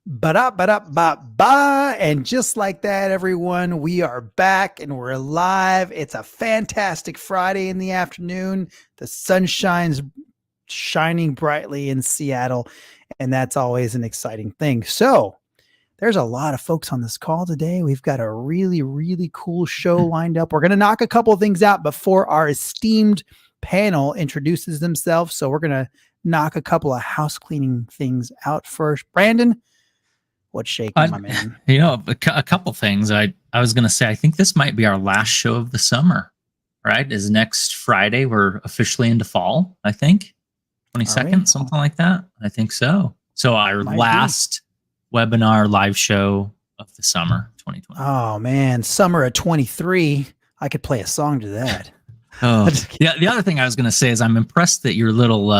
Ba-da-ba-da-ba-ba. And just like that, everyone, we are back and we're live. It's a fantastic Friday in the afternoon. The sun shines shining brightly in Seattle, and that's always an exciting thing. So, there's a lot of folks on this call today. We've got a really, really cool show lined up. We're going to knock a couple of things out before our esteemed panel introduces themselves. So, we're going to knock a couple of house cleaning things out first. Brandon, what's shaking, my man? A couple things. I was going to say, I think this might be our last show of the summer, right? Is next Friday. We're officially into fall, I think. 22nd, something like that. I think so. So our last webinar live show of the summer 2020. Oh, man. Summer of 23. I could play a song to that. Oh, yeah. The other thing I was going to say is I'm impressed that your little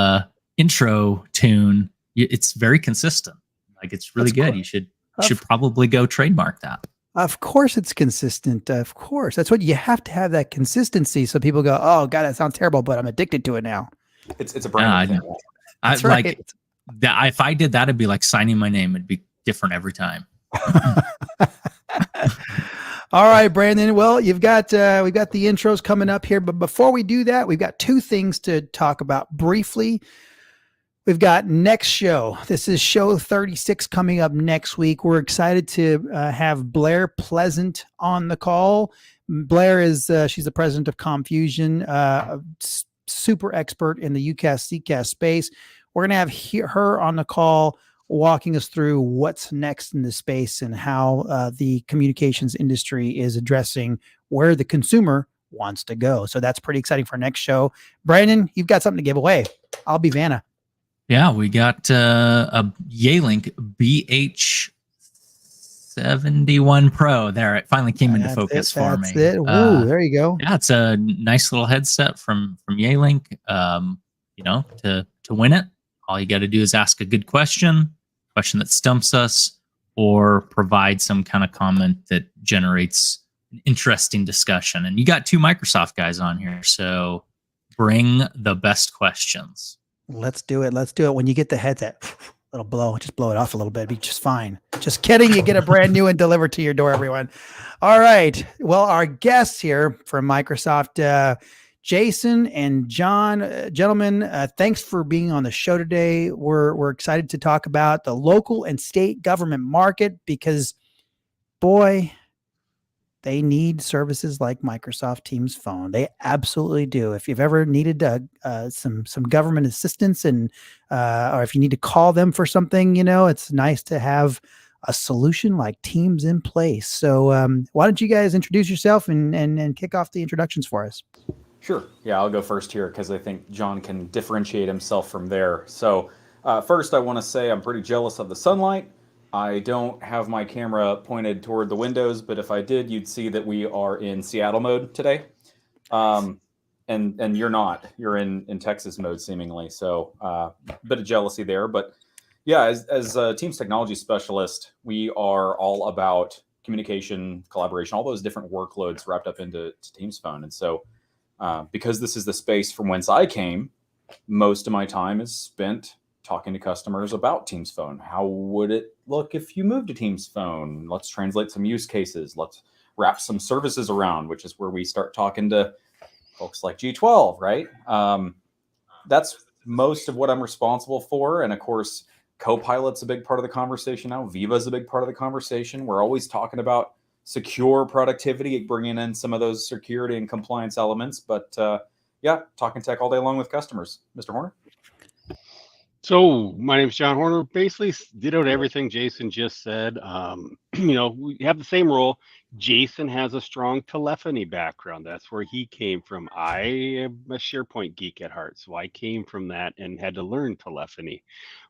intro tune, it's very consistent. Like it's really good. Cool. You should probably go trademark that. Of course it's consistent. Of course. That's what you have to have, that consistency. So people go, oh God, that sounds terrible, but I'm addicted to it now. It's a brand thing. That's right. Like that. If I did that, it'd be like signing my name. It'd be different every time. All right, Brandon. Well, we've got the intros coming up here, but before we do that, we've got two things to talk about briefly. We've got next show. This is show 36 coming up next week. We're excited to have Blair Pleasant on the call. Blair is she's the president of Confusion, super expert in the UCaaS, CCaaS space. We're going to have her on the call walking us through what's next in the space and how the communications industry is addressing where the consumer wants to go. So that's pretty exciting for our next show. Brandon, you've got something to give away. I'll be Vanna. Yeah, we got a Yealink BH71 Pro. There, it finally came into focus for me. That's it. Woo, there you go. Yeah, it's a nice little headset from Yealink. To win it, all you got to do is ask a good question that stumps us, or provide some kind of comment that generates an interesting discussion. And you got two Microsoft guys on here, so bring the best questions. Let's do it. When you get the headset, it'll blow. Just blow it off a little bit. It'll be just fine. Just kidding. You get a brand new and delivered to your door, everyone. All right. Well, our guests here from Microsoft, Jason and John, gentlemen, thanks for being on the show today. We're excited to talk about the local and state government market because, boy, they need services like Microsoft Teams Phone. They absolutely do. If you've ever needed some government assistance or if you need to call them for something, it's nice to have a solution like Teams in place. So why don't you guys introduce yourself and kick off the introductions for us? Sure. Yeah, I'll go first here because I think John can differentiate himself from there. So first, I want to say I'm pretty jealous of the sunlight. I don't have my camera pointed toward the windows, but if I did, you'd see that we are in Seattle mode today. And you're not. You're in Texas mode, seemingly. So a bit of jealousy there. But yeah, as a Teams technology specialist, we are all about communication, collaboration, all those different workloads wrapped up into Teams Phone. And so because this is the space from whence I came, most of my time is spent talking to customers about Teams Phone. How would it look if you moved to Teams Phone? Let's translate some use cases. Let's wrap some services around, which is where we start talking to folks like G12, right? That's most of what I'm responsible for. And of course, Copilot's a big part of the conversation now. Viva's a big part of the conversation. We're always talking about secure productivity, bringing in some of those security and compliance elements. But yeah, talking tech all day long with customers. Mr. Horner? So my name is John Horner. Basically dittoed everything Jason just said. We have the same role. Jason has a strong telephony background. That's where he came from. I am a SharePoint geek at heart, so I came from that and had to learn telephony.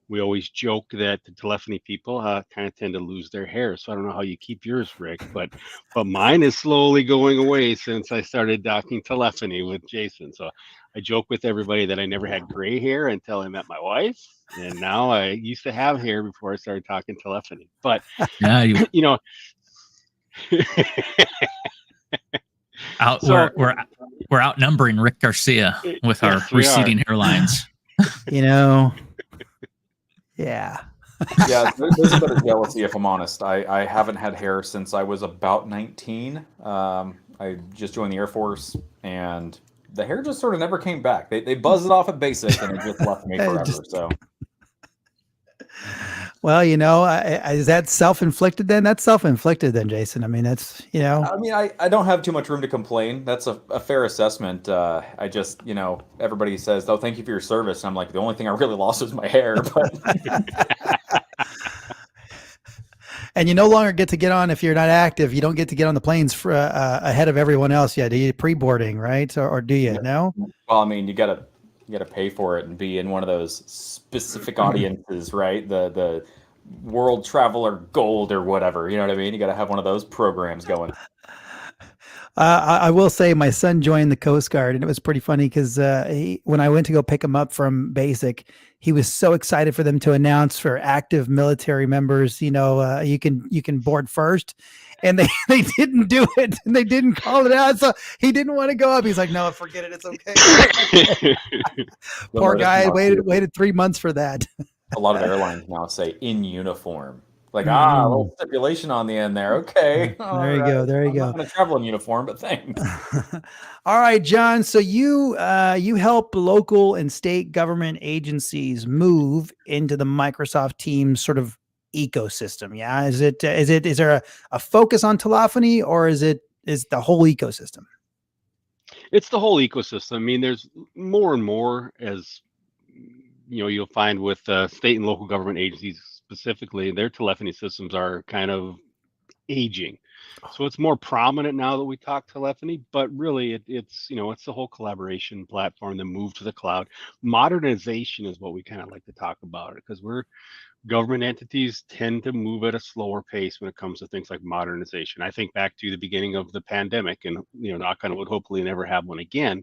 We always joke that the telephony people kind of tend to lose their hair. So I don't know how you keep yours, Rick, but mine is slowly going away since I started docking telephony with Jason. So I joke with everybody that I never had gray hair until I met my wife. And now I used to have hair before I started talking telephony. But, we're outnumbering Rick Garcia with our receding hairlines. Yeah. Yeah, there's a bit of jealousy if I'm honest. I haven't had hair since I was about 19. I just joined the Air Force, and the hair just sort of never came back. They buzzed it off at basic, and it just left me It forever. just So well, is that self-inflicted then? That's self-inflicted then, Jason. I mean, that's, I mean, I don't have too much room to complain. That's a fair assessment. I just, everybody says, "Oh, thank you for your service." And I'm like, the only thing I really lost was my hair. But and you no longer get to get on if you're not active. You don't get to get on the planes for, ahead of everyone else yet. Do you pre-boarding, right? Or do you? No? well, I mean, you gotta pay for it and be in one of those specific audiences, right? The World Traveler Gold or whatever. You know what I mean? You got to have one of those programs going. I will say my son joined the Coast Guard, and it was pretty funny because when I went to go pick him up from basic, he was so excited for them to announce for active military members, you can board first, and they they didn't do it, and they didn't call it out, so he didn't want to go up. He's like, "No, forget it, it's okay." Poor guy waited 3 months for that. A lot of airlines now say in uniform. Like, a Mhm. little stipulation on the end there. Okay. There you go. There you I'm go. not going to travel in uniform, but thanks. All right, John. So you help local and state government agencies move into the Microsoft Teams sort of ecosystem. Yeah, is there a focus on telephony, or is the whole ecosystem? It's the whole ecosystem. I mean, there's more and more as you'll find with state and local government agencies specifically, their telephony systems are kind of aging. So it's more prominent now that we talk telephony, but really it's it's the whole collaboration platform, the move to the cloud. Modernization is what we kind of like to talk about, because government entities tend to move at a slower pace when it comes to things like modernization. I think back to the beginning of the pandemic, and knock on wood, hopefully never have one again.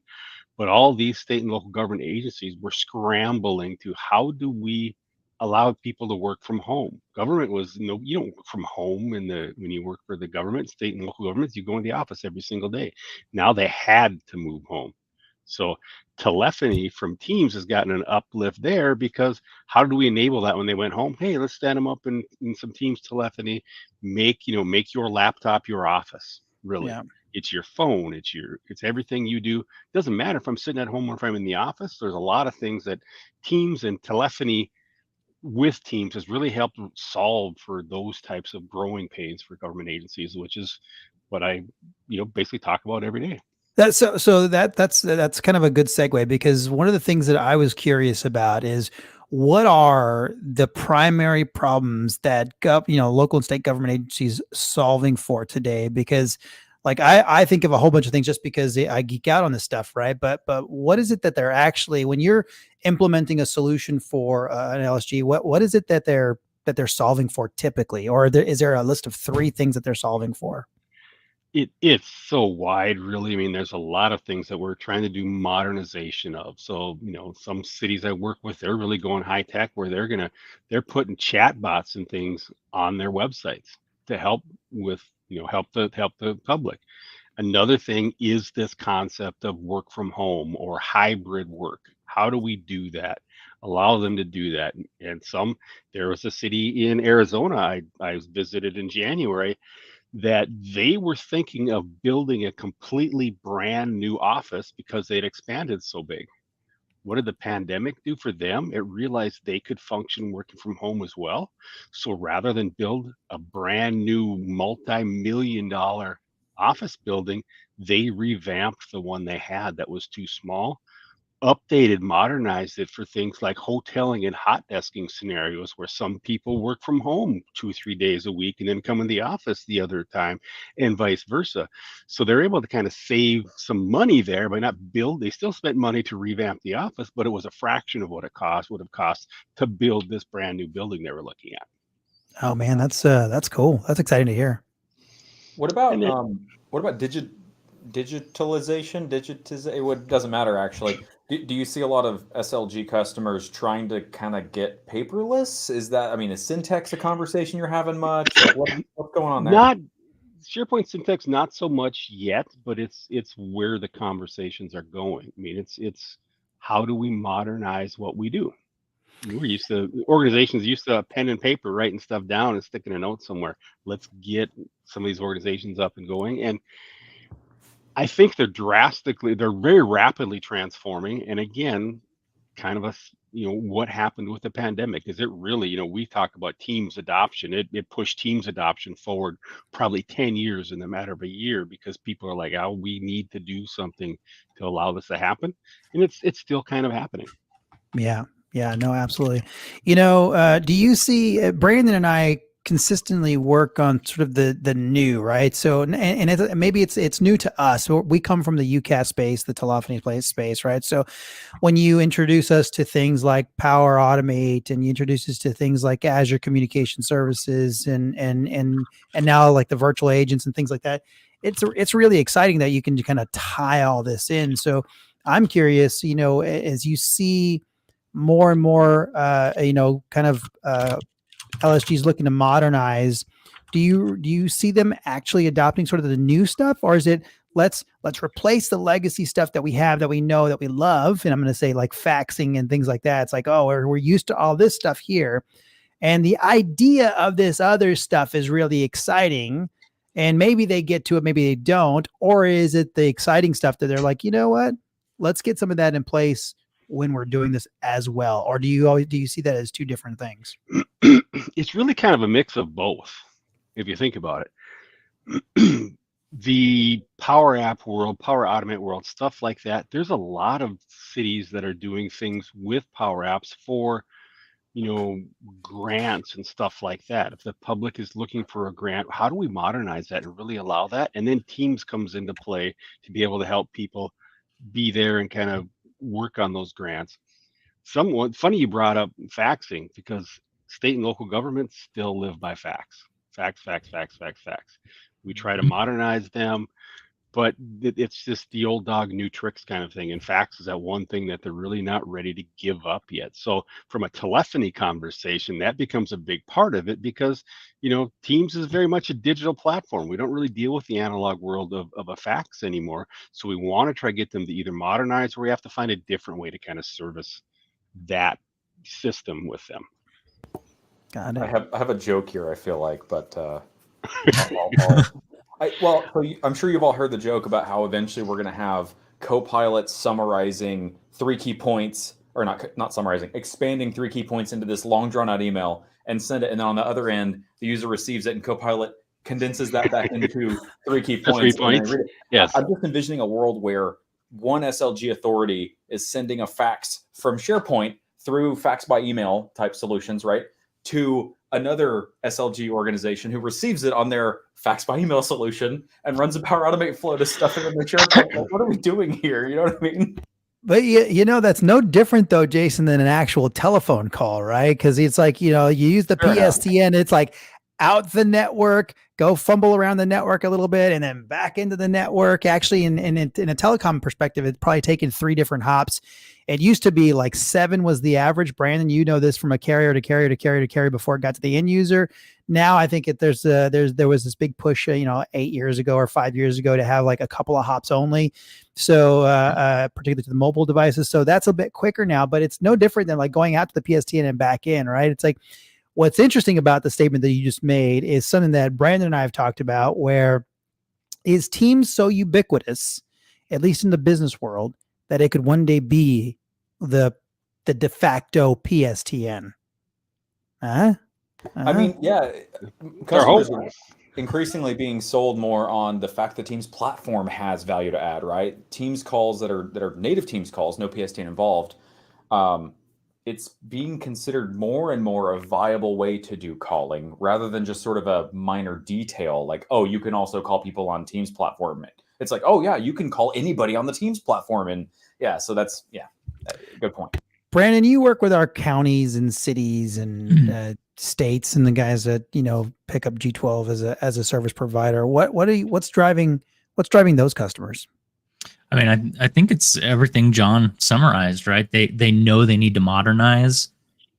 But all these state and local government agencies were scrambling to, how do we allow people to work from home? Government was, you don't work from home when you work for the government. State and local governments, you go in the office every single day. Now they had to move home. So telephony from Teams has gotten an uplift there, because how do we enable that when they went home? Hey, let's stand them up in some Teams telephony. Make your laptop your office. Really, Yeah. it's your phone. It's everything you do. It doesn't matter if I'm sitting at home or if I'm in the office. There's a lot of things that Teams and telephony with Teams has really helped solve for those types of growing pains for government agencies, which is what I basically talk about every day. That's kind of a good segue, because one of the things that I was curious about is, what are the primary problems that local and state government agencies solving for today? Because like I think of a whole bunch of things just because I geek out on this stuff, right? But what is it that they're actually, when you're implementing a solution for an LSG, what is it that they're solving for typically, or is there a list of 3 things that they're solving for? It's so wide, really. I mean, there's a lot of things that we're trying to do modernization of. So, some cities I work with, they're really going high tech, where they're putting chat bots and things on their websites to help with, help the public. Another thing is this concept of work from home or hybrid work. How do we do that? Allow them to do that. And there was a city in Arizona I visited in January, that they were thinking of building a completely brand new office because they'd expanded so big. What did the pandemic do for them? It realized they could function working from home as well. So rather than build a brand new multi-million-dollar office building, they revamped the one they had that was too small, updated, modernized it for things like hoteling and hot desking scenarios, where some people work from home 2-3 days a week and then come in the office the other time, and vice versa. So they're able to kind of save some money there by not build. They still spent money to revamp the office, but it was a fraction of what it would have cost to build this brand new building they were looking at. Oh man, that's cool. That's exciting to hear. What about And it, digitalization? It doesn't matter actually. Do you see a lot of SLG customers trying to kind of get paperless? Is Syntex a conversation you're having much? Like, what's going on there? not SharePoint Syntax, not so much yet, but it's where the conversations are going. I mean, it's how do we modernize what we do? Organizations used to pen and paper, writing stuff down and sticking a note somewhere. Let's get some of these organizations up and going. And I think they're very rapidly transforming. And again, kind of what happened with the pandemic? Is it really, we talk about Teams adoption. It pushed Teams adoption forward probably 10 years in the matter of a year, because people are like, oh, we need to do something to allow this to happen. And it's still kind of happening. Yeah. Yeah, no, absolutely. Do you see Brandon and I consistently work on sort of the new, right? So, and maybe it's new to us. We come from the UCaaS space, the telephony space, right? So when you introduce us to things like Power Automate, and you introduce us to things like Azure Communication Services and now like the virtual agents and things like that, it's really exciting that you can kind of tie all this in. So I'm curious, as you see more and more, LSGs looking to modernize, do you see them actually adopting sort of the new stuff, or is it let's replace the legacy stuff that we have, that we know, that we love, and I'm going to say like faxing and things like that. It's like, oh, we're used to all this stuff here, and the idea of this other stuff is really exciting, and maybe they get to it, maybe they don't, or is it the exciting stuff that they're like, you know what, let's get some of that in place when we're doing this as well? Or do you see that as two different things? It's really kind of a mix of both, if you think about it. The Power App world, Power Automate world, stuff like that, there's a lot of cities that are doing things with Power Apps for, grants and stuff like that. If the public is looking for a grant, how do we modernize that and really allow that? And then Teams comes into play to be able to help people be there and kind of work on those grants. Funny you brought up faxing, because state and local governments still live by fax. We try to modernize them, but it's just the old dog, new tricks kind of thing. And fax is that one thing that they're really not ready to give up yet. So from a telephony conversation, that becomes a big part of it, because, Teams is very much a digital platform. We don't really deal with the analog world of a fax anymore. So we want to try to get them to either modernize, or we have to find a different way to kind of service that system with them. Got it. I have a joke here, I feel like, but I'm sure you've all heard the joke about how eventually we're going to have Copilot summarizing 3 key points, or not summarizing, expanding 3 key points into this long drawn out email and send it. And then on the other end, the user receives it and Copilot condenses that back into 3 key points. 3 points. Yes. I'm just envisioning a world where one SLG authority is sending a fax from SharePoint through fax by email type solutions, right, to another SLG organization who receives it on their fax by email solution and runs a Power Automate flow to stuff it in the SharePoint. Like, what are we doing here? You know what I mean? But that's no different though, Jason, than an actual telephone call, right? Because it's like, you use the PSTN, it's like out the network, go fumble around the network a little bit, and then back into the network. Actually, in a telecom perspective, it's probably taken 3 different hops. It used to be like 7 was the average. Brandon, you know this from a carrier to carrier to carrier to carrier before it got to the end user. Now I think there was this big push, 8 years ago or 5 years ago to have like a couple of hops only. So particularly to the mobile devices. So that's a bit quicker now, but it's no different than like going out to the PSTN and back in, right? It's like, what's interesting about the statement that you just made is something that Brandon and I have talked about, where is Teams so ubiquitous, at least in the business world, that it could one day be the de facto PSTN? I mean, yeah, customers are increasingly being sold more on the fact that Teams platform has value to add, right? Teams calls that are native Teams calls, no PSTN involved. It's being considered more and more a viable way to do calling, rather than just sort of a minor detail like, oh, you can also call people on Teams platform. It's like, oh yeah, you can call anybody on the Teams platform. And yeah, so that's, good point. Brandon, you work with our counties and cities and states and the guys that, pick up G12 as a service provider. What's driving those customers? I mean, I think it's everything John summarized, right? They know they need to modernize.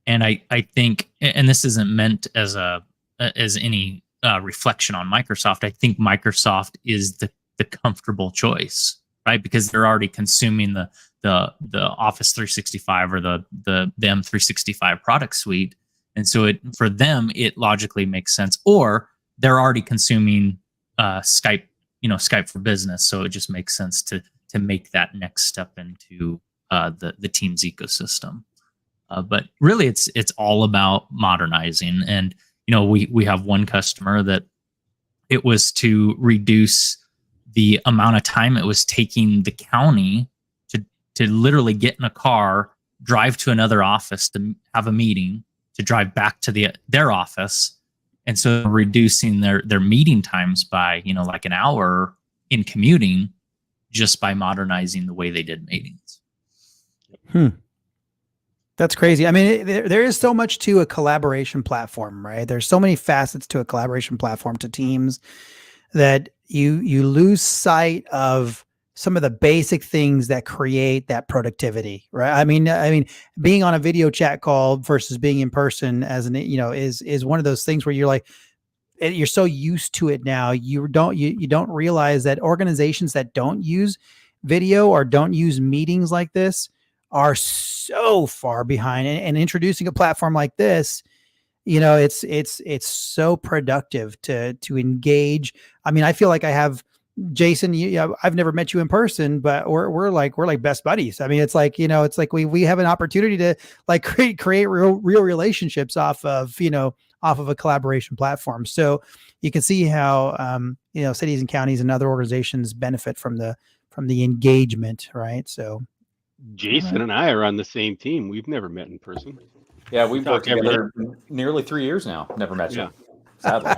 And I think, and this isn't meant as any reflection on Microsoft. I think Microsoft is the comfortable choice, right? Because they're already consuming the Office 365 or the M365 product suite, and so for them it logically makes sense. Or they're already consuming Skype, Skype for Business, so it just makes sense to make that next step into the Teams ecosystem. But really, it's all about modernizing. And we have one customer that it was to reduce the amount of time it was taking the county to literally get in a car, drive to another office to have a meeting, to drive back to their office. And so reducing their meeting times by, like an hour in commuting, just by modernizing the way they did meetings. That's crazy. I mean, there is so much to a collaboration platform, right? There's so many facets to a collaboration platform, to Teams, that you lose sight of some of the basic things that create that productivity, right? I mean, being on a video chat call versus being in person is one of those things where you're like, you're so used to it now. You don't realize that organizations that don't use video or don't use meetings like this are so far behind. And introducing a platform like this, it's so productive to engage. I mean, I feel like I have Jason. I've never met you in person, but we're like best buddies. I mean, it's like we have an opportunity to like create real relationships off of a collaboration platform. So you can see how cities and counties and other organizations benefit from the engagement, right? So Jason and I are on the same team. We've never met in person. Yeah, we've worked together nearly 3 years now. Never met you, sadly.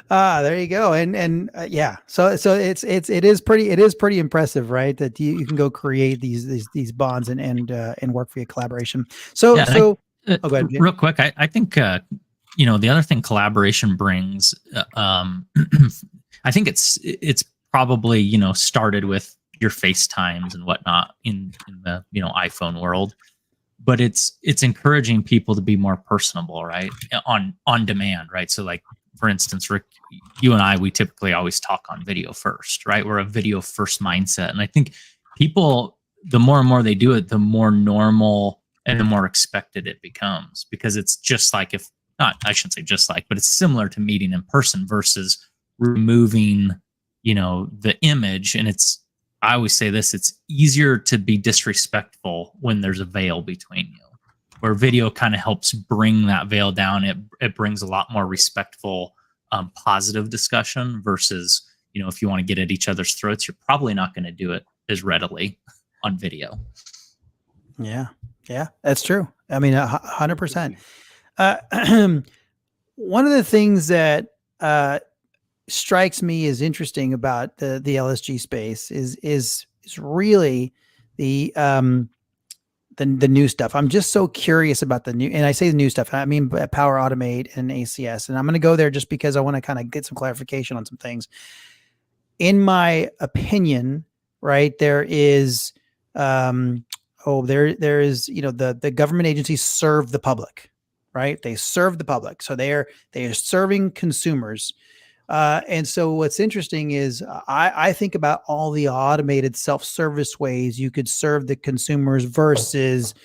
There you go. And yeah, so it is pretty impressive, right? That you can go create these bonds and work via collaboration. So go ahead. Real quick, I think the other thing collaboration brings, I think it's probably started with your FaceTimes and whatnot in the iPhone world, but it's encouraging people to be more personable, right? On demand, right? So like, for instance, Rick, you and I, we typically always talk on video first, right? We're a video first mindset. And I think people, the more and more they do it, the more normal and the more expected it becomes, because it's just like, I shouldn't say just like, but it's similar to meeting in person versus removing, the image. And I always say this, it's easier to be disrespectful when there's a veil between you, where video kind of helps bring that veil down. It brings a lot more respectful, positive discussion versus, if you want to get at each other's throats, you're probably not going to do it as readily on video. Yeah, that's true. I mean, 100%. One of the things that strikes me as interesting about the LSG space is really the new stuff. I'm just so curious about the new, and I say the new stuff, I mean Power Automate and ACS, and I'm going to go there just because I want to kind of get some clarification on some things. In my opinion, right, there is there is the government agencies serve the public, right? They serve the public, so they are serving consumers. And so what's interesting is I think about all the automated self-service ways you could serve the consumers versus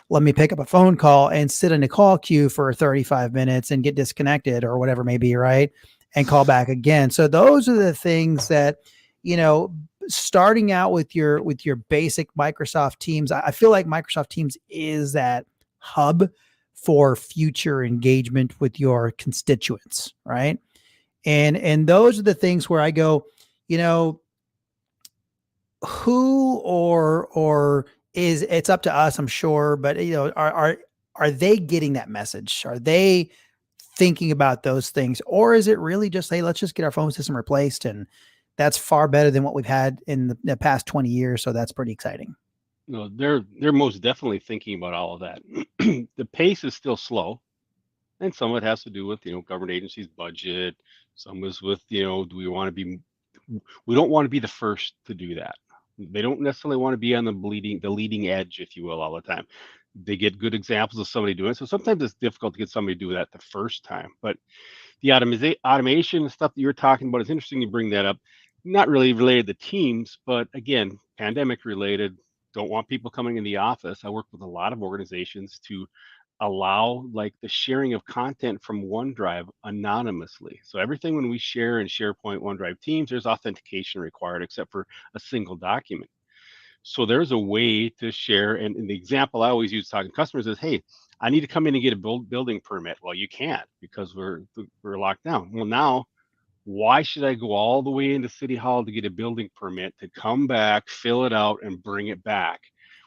let me pick up a phone call and sit in a call queue for 35 minutes and get disconnected or whatever may be, right? And call back again. So those are the things that, starting out with your basic Microsoft Teams, I feel like Microsoft Teams is that hub for future engagement with your constituents, right? And those are the things where I go, who or is, it's up to us, I'm sure, but are they getting that message? Are they thinking about those things? Or is it really just, hey, let's just get our phone system replaced? And that's far better than what we've had in the past 20 years. So that's pretty exciting. No, they're most definitely thinking about all of that. The pace is still slow. And some of it has to do with, government agencies' budget. Some is with, we don't want to be the first to do that. They don't necessarily want to be on the leading edge, if you will, all the time. They get good examples of somebody doing it. So sometimes it's difficult to get somebody to do that the first time. But the automation and stuff that you're talking about, is interesting you bring that up. not really related to Teams, but again, pandemic related. Don't want people coming in the office. I work with a lot of organizations to allow like the sharing of content from OneDrive anonymously. So everything when we share in SharePoint, OneDrive, Teams, there's authentication required except for a single document. So there's a way to share. And the example I always use talking to customers is, hey, I need to come in and get a building permit. Well, you can't because we're locked down. Well, now why should I go all the way into City Hall to get a building permit to come back, fill it out, and bring it back?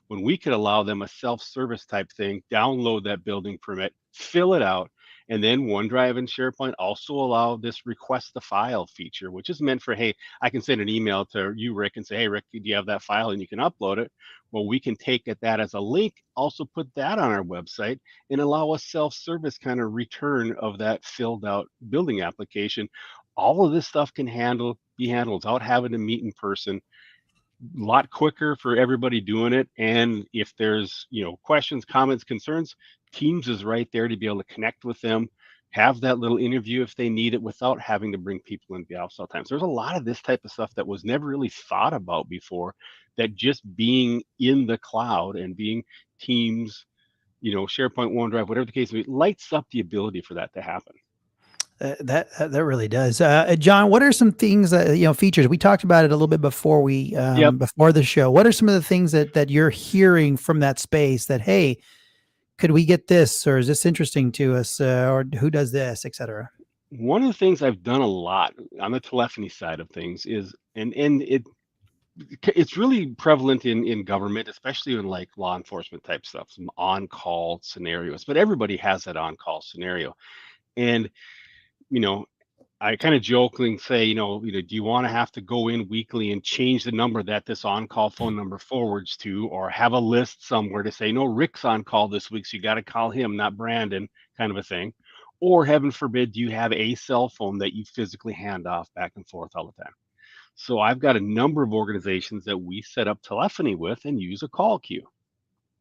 When we could allow them a self-service type thing, download that building permit, fill it out, and then OneDrive and SharePoint also allow this request the file feature, which is meant for, hey, I can send an email to you, Rick, and say, hey, Rick, do you have that file? And you can upload it. Well, we can take that as a link, also put that on our website and allow a self-service kind of return of that filled out building application. All of this stuff can be handled without having to meet in person. A lot quicker for everybody doing it. And if there's questions, comments, concerns, Teams is right there to be able to connect with them, have that little interview if they need it without having to bring people into the office all the time. So there's a lot of this type of stuff that was never really thought about before, that just being in the cloud and being Teams, SharePoint, OneDrive, whatever the case may be, lights up the ability for that to happen. That really does. John, what are some things that, features? We talked about it a little bit before before the show. What are some of the things that you're hearing from that space that, hey, could we get this, or is this interesting to us, or who does this, et cetera? One of the things I've done a lot on the telephony side of things is, and it's really prevalent in government, especially in like law enforcement type stuff, some on-call scenarios, but everybody has that on-call scenario. And I kind of jokingly say, do you want to have to go in weekly and change the number that this on-call phone number forwards to, or have a list somewhere to say, no, Rick's on call this week, so you got to call him, not Brandon, kind of a thing. Or heaven forbid, do you have a cell phone that you physically hand off back and forth all the time? So I've got a number of organizations that we set up telephony with and use a call queue.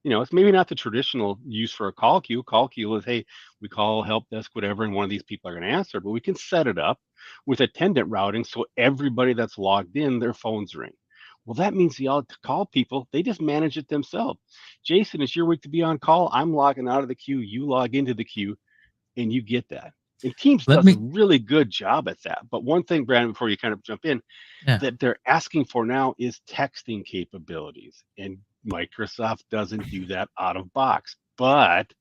It's maybe not the traditional use for a call queue. Call queue is, hey, we call help desk, whatever, and one of these people are going to answer, but we can set it up with attendant routing so everybody that's logged in, their phones ring. Well, that means the call people, they just manage it themselves. Jason, it's your week to be on call. I'm logging out of the queue. You log into the queue, and you get that. And Teams does a really good job at that. But one thing, Brandon, before you kind of jump in, that they're asking for now is texting capabilities. And Microsoft doesn't do that out of box, but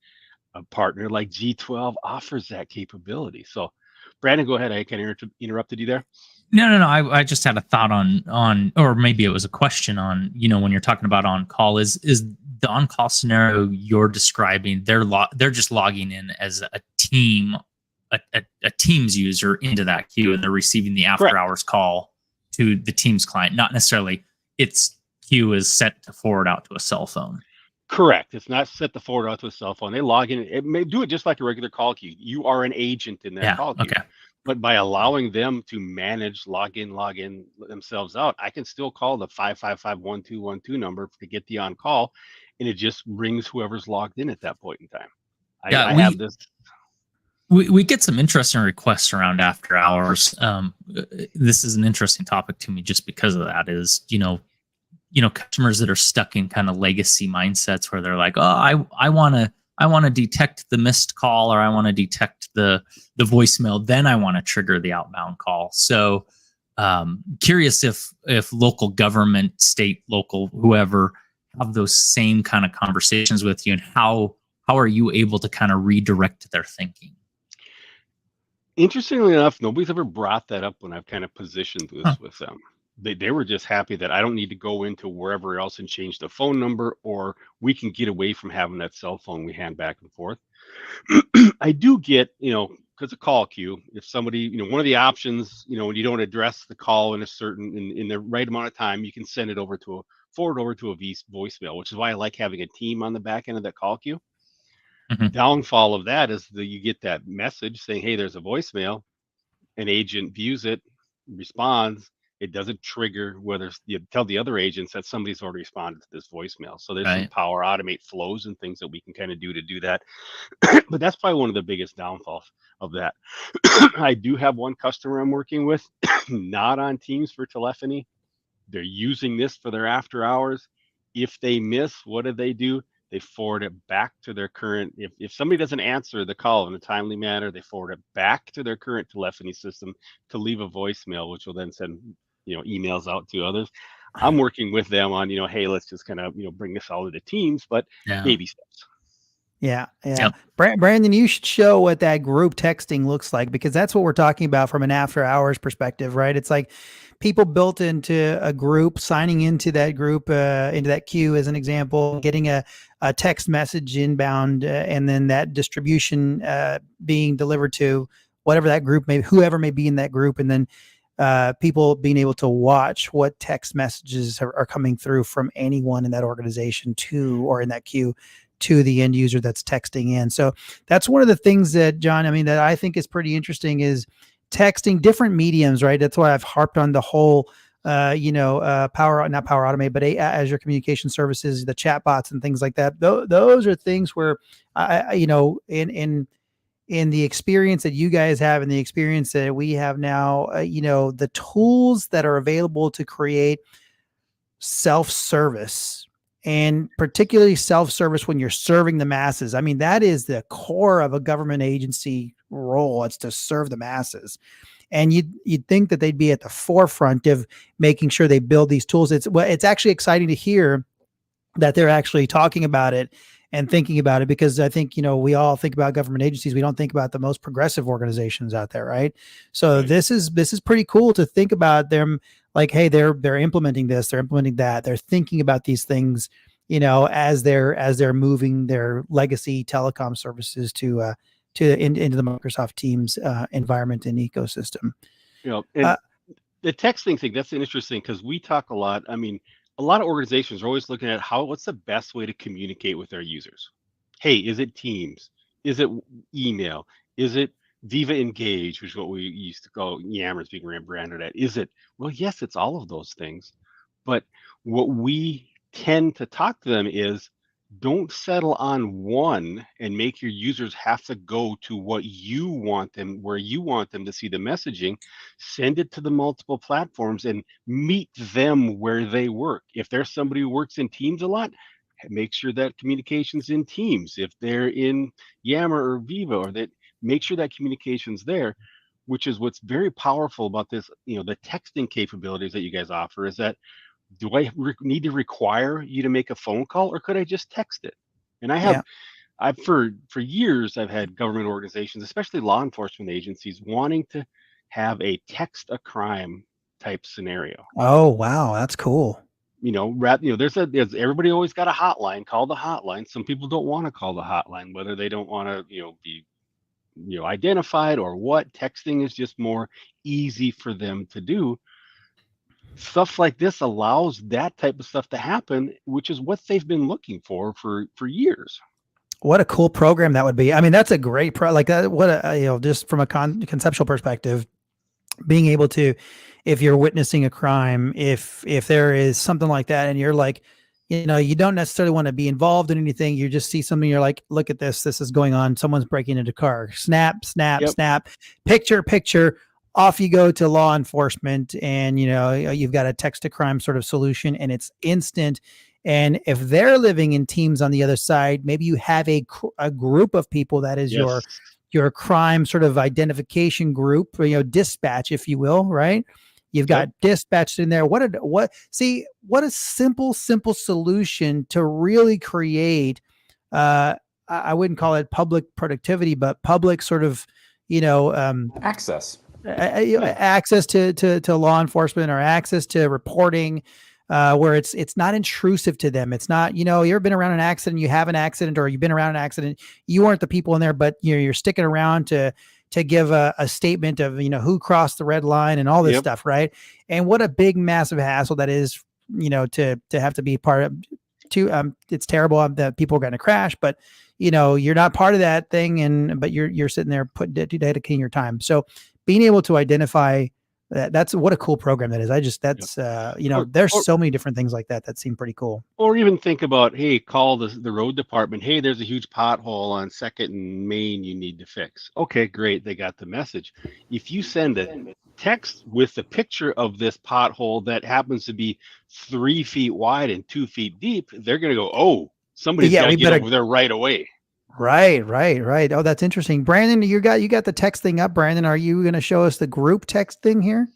a partner like G12 offers that capability. So, Brandon, go ahead. I kind of interrupted you there. No. I just had a thought on, or maybe it was a question on, when you're talking about on call, is the on call scenario you're describing? They're just logging in as a team, a Teams user into that queue, and they're receiving the after hours call to the Teams client, not necessarily its queue is set to forward out to a cell phone. Correct. It's not set to forward out to a cell phone. They log in. It may do it just like a regular call queue. You are an agent in that call queue. Okay. But by allowing them to manage, log in themselves out, I can still call the 555-1212 number to get the on call, and it just rings whoever's logged in at that point in time. I have this. We get some interesting requests around after hours. This is an interesting topic to me just because of that. Is customers that are stuck in kind of legacy mindsets where they're like, oh, I want to detect the missed call, or I want to detect the voicemail, then I want to trigger the outbound call. So curious if local government, state, local, whoever, have those same kind of conversations with you, and how are you able to kind of redirect their thinking? Interestingly enough, nobody's ever brought that up when I've kind of positioned this with them. They were just happy that I don't need to go into wherever else and change the phone number, or we can get away from having that cell phone we hand back and forth. I do get, because a call queue, if somebody, one of the options, when you don't address the call in in the right amount of time, you can send it forward over to a voicemail, which is why I like having a team on the back end of that call queue. Mm-hmm. Downfall of that is that you get that message saying, hey, there's a voicemail. An agent views it, responds, it doesn't trigger whether you tell the other agents that somebody's already responded to this voicemail. So there's some Right. power automate flows and things that we can kind of do to do that. But that's probably one of the biggest downfalls of that. I do have one customer I'm working with, not on Teams for telephony. They're using this for their after hours. If they miss, what do? They forward it back to their current, if somebody doesn't answer the call in a timely manner, they forward it back to their current telephony system to leave a voicemail, which will then send, emails out to others. I'm working with them on, hey, let's just kind of, bring this all into Teams, but Yeah. baby steps. Yeah. Yep. Brandon, you should show what that group texting looks like, because that's what we're talking about from an after hours perspective, right? It's like people built into a group, signing into that group, into that queue as an example, getting a text message inbound, and then that distribution being delivered to whatever that group may, whoever may be in that group. And then people being able to watch what text messages are coming through from anyone in that organization to, or in that queue, to the end user that's texting in. So that's one of the things that, John, I mean, that I think is pretty interesting, is texting, different mediums, right? That's why I've harped on the whole, not Power Automate, but Azure Communication Services, the chatbots and things like that. Those are things where in the experience that you guys have and the experience that we have now, the tools that are available to create self-service, and particularly self-service when you're serving the masses. I mean, that is the core of a government agency role. It's to serve the masses. And you'd think that they'd be at the forefront of making sure they build these tools. It's actually exciting to hear that they're actually talking about it and thinking about it, because I think, we all think about government agencies. We don't think about the most progressive organizations out there, right? So Right. this is pretty cool to think about them. Like, hey, they're implementing this, they're implementing that, they're thinking about these things, as they're moving their legacy telecom services into the Microsoft Teams environment and ecosystem. And the texting thing, that's interesting, because we talk a lot. I mean, a lot of organizations are always looking at what's the best way to communicate with their users. Hey, is it Teams? Is it email? Is it Viva Engage, which is what we used to call Yammer's being rebranded at? Is it? Well, yes, it's all of those things. But what we tend to talk to them is, don't settle on one and make your users have to go to what you want them, where you want them to see the messaging. Send it to the multiple platforms and meet them where they work. If there's somebody who works in Teams a lot, make sure that communication's in Teams. If they're in Yammer or Viva, or that, make sure that communication's there, which is what's very powerful about this, the texting capabilities that you guys offer, is that, do I need to require you to make a phone call, or could I just text it? And I've for years, I've had government organizations, especially law enforcement agencies, wanting to have a text a crime type scenario. Oh, wow. That's cool. There's everybody always got a hotline. Call the hotline. Some people don't want to call the hotline, whether they don't want to, be identified or what. Texting is just more easy for them to do. Stuff like this allows that type of stuff to happen, which is what they've been looking for years. What a cool program that would be. I mean, that's a great like that. What just from a conceptual perspective, being able to, if you're witnessing a crime, if there is something like that, and you're like, you don't necessarily want to be involved in anything. You just see something, you're like, look at this. This is going on. Someone's breaking into a car. Snap, snap, Yep. snap. Picture. Off you go to law enforcement, and you've got a text to crime sort of solution, and it's instant. And if they're living in Teams on the other side, maybe you have a group of people that is Yes. your crime sort of identification group, dispatch, if you will, right? You've got dispatched in there. What a simple solution to really create, I wouldn't call it public productivity, but public sort of, Access. access to law enforcement, or access to reporting, where it's not intrusive to them. It's not, you ever been around an accident, you have an accident, or you've been around an accident, you aren't the people in there, but you're sticking around to give a statement of, who crossed the red line and all this stuff. Right. And what a big, massive hassle that is, to have to be part of it's terrible that people are going to crash, but you're not part of that thing. But you're sitting there dedicating your time. So being able to identify That's what a cool program that is. There's so many different things like that that seem pretty cool. Or even think about, hey, call the road department. Hey, there's a huge pothole on 2nd and Main you need to fix. Okay, great. They got the message. If you send a text with a picture of this pothole that happens to be 3 feet wide and 2 feet deep, they're going to go, oh, somebody's got to get over there right away. Right. Oh, that's interesting. Brandon, you got the text thing up. Brandon, are you going to show us the group text thing here?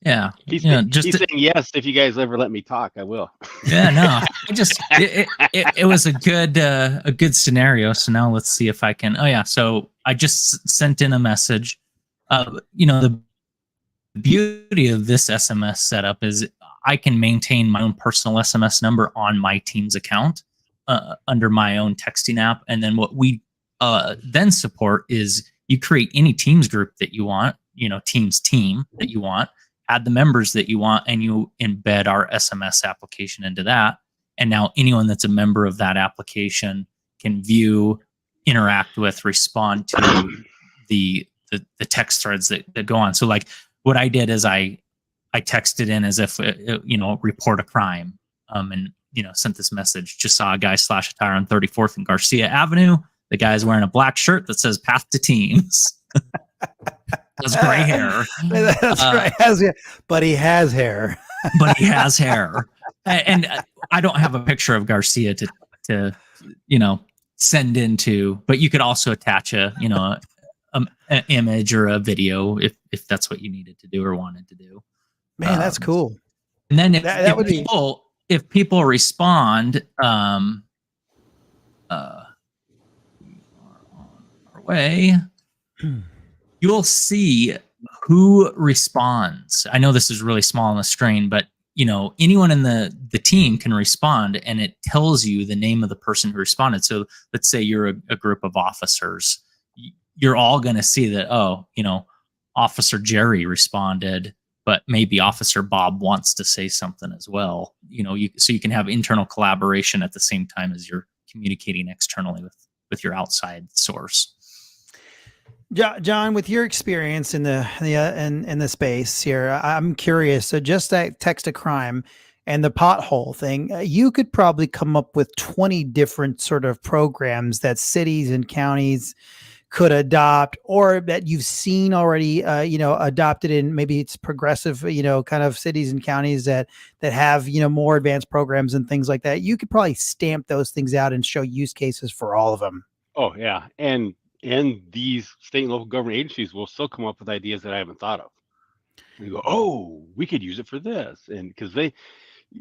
Yeah. He's saying yes. If you guys ever let me talk, I will. Yeah, no, it was a good scenario. So now let's see if I can. Oh yeah. So I just sent in a message. The beauty of this SMS setup is I can maintain my own personal SMS number on my team's account under my own texting app. And then what we then support is you create any Teams group that you want, Teams team that you want, add the members that you want, and you embed our SMS application into that. And now anyone that's a member of that application can view, interact with, respond to the text threads that go on. So like what I did is I texted in as if, report a crime, and sent this message. Just saw a guy slash a tire on 34th and Garcia Avenue. The guy's wearing a black shirt that says "Path to Teams." Has gray hair. That's right. But he has hair. But he has hair. And I don't have a picture of Garcia to send into. But you could also attach an image or a video if that's what you needed to do or wanted to do. Man, that's cool. And then if people respond, we are on our way. You'll see who responds. I know this is really small on the screen, but anyone in the team can respond, and it tells you the name of the person who responded. So let's say you're a group of officers. You're all going to see that, Officer Jerry responded, but maybe Officer Bob wants to say something as well. So you can have internal collaboration at the same time as you're communicating externally with your outside source. John, with your experience in the space here, I'm curious. So just that text a crime and the pothole thing, you could probably come up with 20 different sort of programs that cities and counties could adopt, or that you've seen already, adopted in, maybe it's progressive, kind of cities and counties that have, more advanced programs and things like that. You could probably stamp those things out and show use cases for all of them. Oh yeah. And these state and local government agencies will still come up with ideas that I haven't thought of. We go, oh, we could use it for this. And because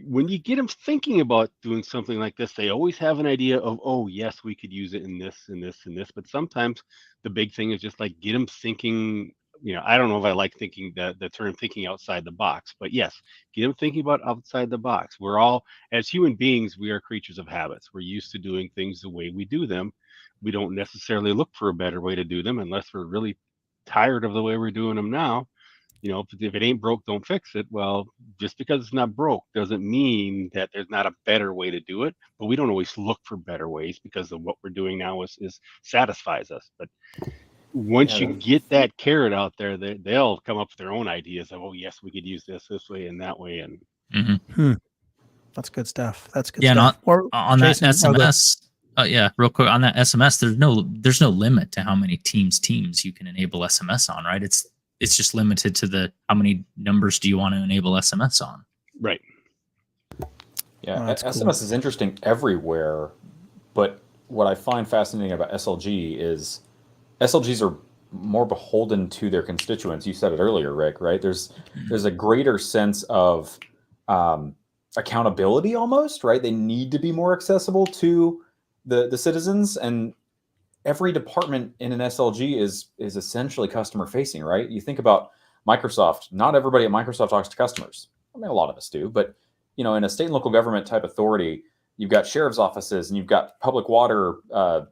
when you get them thinking about doing something like this, they always have an idea of, oh, yes, we could use it in this and this and this. But sometimes the big thing is just like get them thinking, I don't know if I like thinking the term thinking outside the box, but yes, get them thinking about outside the box. We're all, as human beings, we are creatures of habits. We're used to doing things the way we do them. We don't necessarily look for a better way to do them unless we're really tired of the way we're doing them now. If it ain't broke, don't fix it. Well, just because it's not broke doesn't mean that there's not a better way to do it. But we don't always look for better ways because of what we're doing now is satisfies us. But once you get that carrot out there, they'll come up with their own ideas of, oh, yes, we could use this way and that way. And That's good stuff. That's good stuff. On Jason, that SMS. Real quick on that SMS, there's no limit to how many teams you can enable SMS on, right? It's just limited to how many numbers do you want to enable SMS on. Right. Yeah, SMS is interesting everywhere, but what I find fascinating about SLG is SLGs are more beholden to their constituents. You said it earlier, Rick, right? There's a greater sense of accountability almost, right? They need to be more accessible to the citizens, and every department in an SLG is essentially customer facing, right? You think about Microsoft, not everybody at Microsoft talks to customers. I mean, a lot of us do, but in a state and local government type authority, you've got sheriff's offices and you've got public water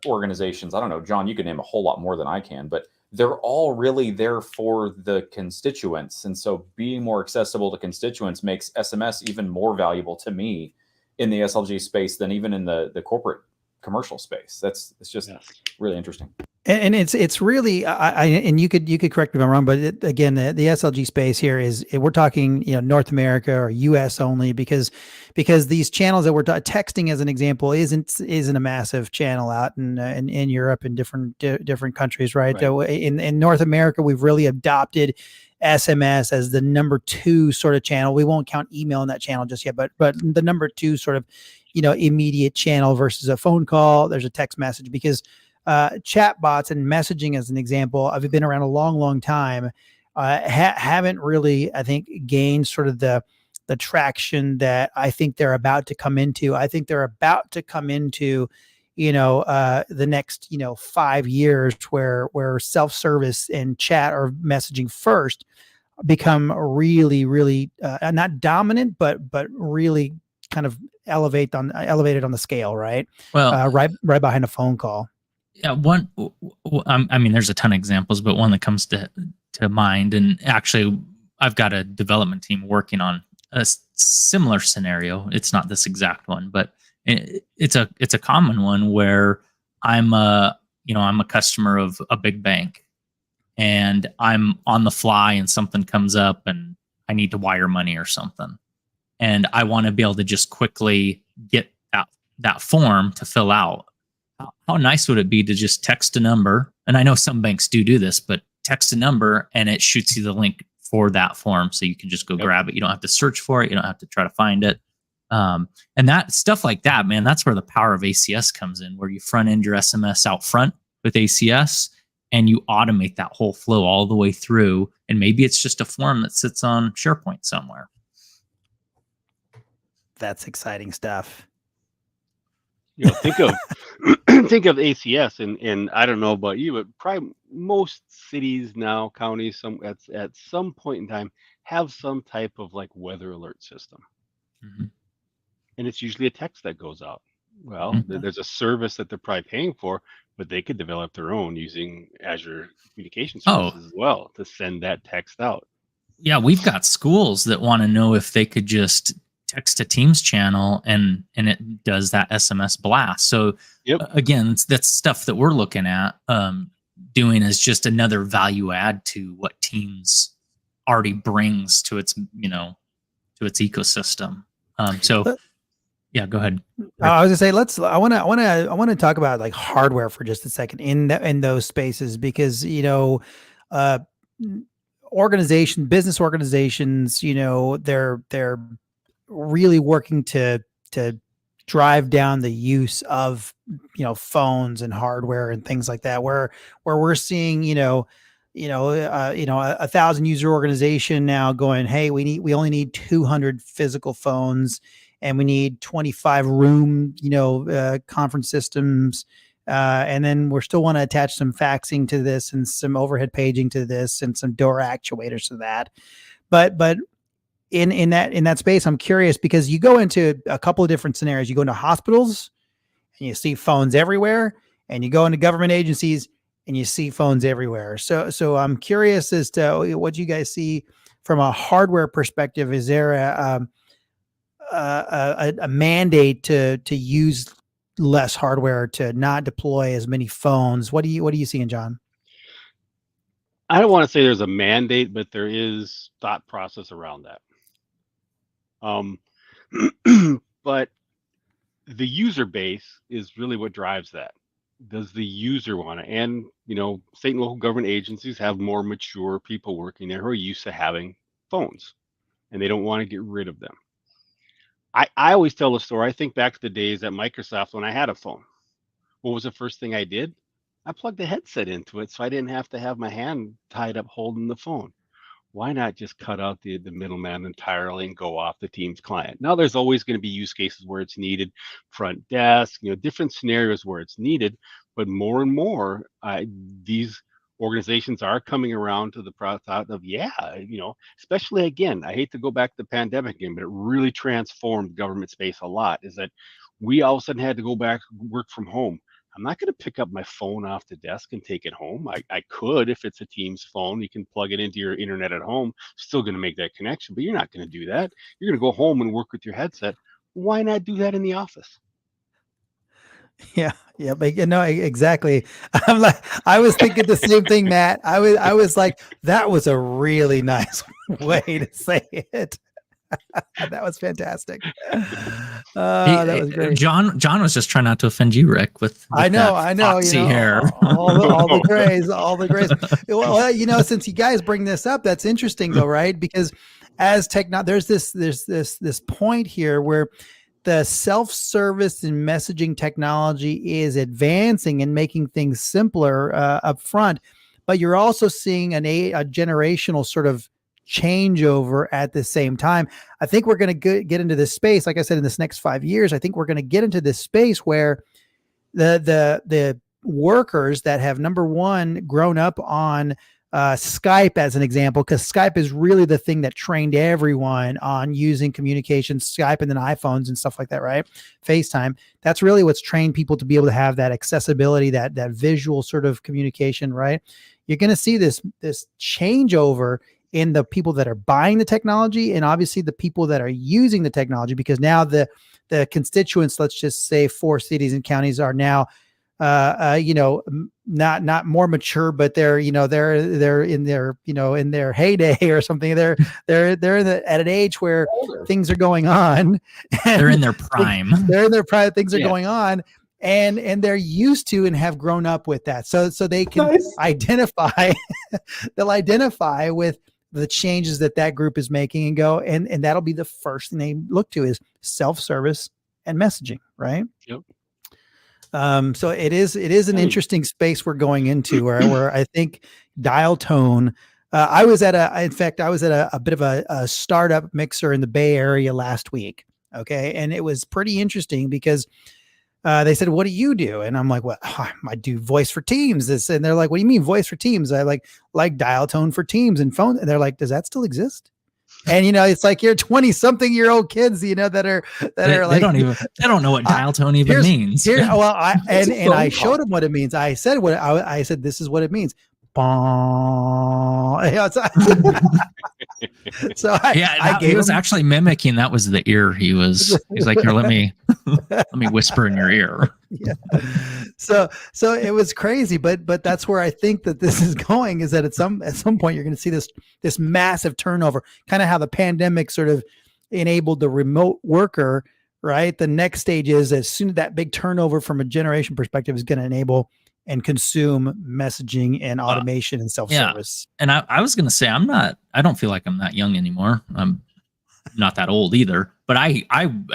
organizations. I don't know, John, you can name a whole lot more than I can, but they're all really there for the constituents. And so being more accessible to constituents makes SMS even more valuable to me in the SLG space than even in the corporate commercial space. It's just really interesting. And it's really and you could correct me if I'm wrong, but again, the SLG space here is we're talking North America or U.S. only because these channels that we're texting as an example isn't a massive channel out in Europe and different countries, right? Right. In North America, we've really adopted SMS as the number 2 sort of channel. We won't count email in that channel just yet, but the number 2 sort of immediate channel versus a phone call. There's a text message because chat bots and messaging as an example, I've been around a long time, haven't really, I think, gained sort of the traction that I think they're about to come into. I think they're about to come into, the next, 5 years where self-service and chat or messaging first become really, really not dominant, but really kind of elevated on the scale, right? Well, Right behind a phone call. yeah, I mean, there's a ton of examples, but one that comes to mind, and actually, I've got a development team working on a similar scenario. It's not this exact one, but it's a common one where I'm a customer of a big bank, and I'm on the fly, and something comes up, and I need to wire money or something, and I want to be able to just quickly get that form to fill out. How nice would it be to just text a number? And I know some banks do this, but text a number and it shoots you the link for that form. So you can just go grab it. You don't have to search for it. You don't have to try to find it. And that stuff like that, man, that's where the power of ACS comes in, where you front end your SMS out front with ACS and you automate that whole flow all the way through. And maybe it's just a form that sits on SharePoint somewhere. That's exciting stuff. Think of ACS, and I don't know about you, but probably most cities now, counties, at some point in time, have some type of like weather alert system, and it's usually a text that goes out. Well, there's a service that they're probably paying for, but they could develop their own using Azure Communication Services as well to send that text out. Yeah, we've got schools that want to know if they could just text a Teams channel and it does that SMS blast. So again, that's stuff that we're looking at doing as just another value add to what Teams already brings to its ecosystem. So yeah, go ahead. I was gonna say I want to talk about like hardware for just a second in those spaces, because business organizations, they're really working to drive down the use of phones and hardware and things like that, where we're seeing 1,000 user organization now going, hey, we only need 200 physical phones and we need 25 room conference systems, and then we still want to attach some faxing to this and some overhead paging to this and some door actuators to that. But in that space, I'm curious, because you go into a couple of different scenarios. You go into hospitals and you see phones everywhere, and you go into government agencies and you see phones everywhere. So I'm curious as to what you guys see from a hardware perspective. Is there a mandate to use less hardware, to not deploy as many phones? What are you seeing, John? I don't want to say there's a mandate, but there is thought process around that. But the user base is really what drives that. Does the user want to? And state and local government agencies have more mature people working there who are used to having phones, and they don't want to get rid of them. I always tell the story. I think back to the days at Microsoft when I had a phone. What was the first thing I did? I plugged the headset into it so I didn't have to have my hand tied up holding the phone. Why not just cut out the middleman entirely and go off the Teams client? Now there's always going to be use cases where it's needed, front desk, different scenarios where it's needed, but more and more these organizations are coming around to the thought of, especially again, I hate to go back to the pandemic again, but it really transformed government space a lot, is that we all of a sudden had to go back, work from home. I'm not going to pick up my phone off the desk and take it home. I could, if it's a Teams phone, you can plug it into your internet at home, still going to make that connection, but you're not going to do that. You're going to go home and work with your headset. Why not do that in the office? Yeah, yeah, but no, exactly. I'm like, I was thinking the same thing, Matt. I was like, that was a really nice way to say it. That was fantastic. That was great. John was just trying not to offend you, Rick, with I that know, foxy hair. all the grays, all the grays. Well, since you guys bring this up, that's interesting though, right? Because as there's this point here where the self-service and messaging technology is advancing and making things simpler up front, but you're also seeing a generational sort of changeover at the same time. I think we're going to get into this space, like I said, in this next 5 years. I think we're going to get into this space where the workers that have, number one, grown up on Skype as an example, because Skype is really the thing that trained everyone on using communication, Skype and then iPhones and stuff like that, right? FaceTime. That's really what's trained people to be able to have that accessibility, that visual sort of communication, right? You're going to see this changeover in the people that are buying the technology and obviously the people that are using the technology, because now the constituents, let's just say 4 cities and counties, are now not more mature, but they're in their heyday or something. They're at an age where things are going on. They're in their prime. They're in their prime. Things are going on, and they're used to and have grown up with that. So they can identify. They'll identify with the changes that group is making and go, and that'll be the first thing they look to is self-service and messaging, right? Yep. So it is an interesting space we're going into where I think dial tone. I was at a bit of a startup mixer in the Bay Area last week. Okay. And it was pretty interesting because they said, "What do you do?" And I'm like, "Well, I do voice for Teams." And they're like, "What do you mean voice for Teams?" I like dial tone for Teams and phone. And they're like, "Does that still exist?" And it's like you're 20-something-year-old kids, that are like, they don't know what dial tone even means. I showed them what it means. I said I said, "This is what it means." So he was actually mimicking. That was the ear. He's like, "Here, let me whisper in your ear." Yeah. So it was crazy, but that's where I think that this is going, is that at some point you're going to see this massive turnover, kind of how the pandemic sort of enabled the remote worker, right? The next stage is, as soon as that big turnover from a generation perspective is going to enable and consume messaging and automation and self-service. Yeah. And I was going to say, I don't feel like I'm that young anymore. I'm not that old either, but I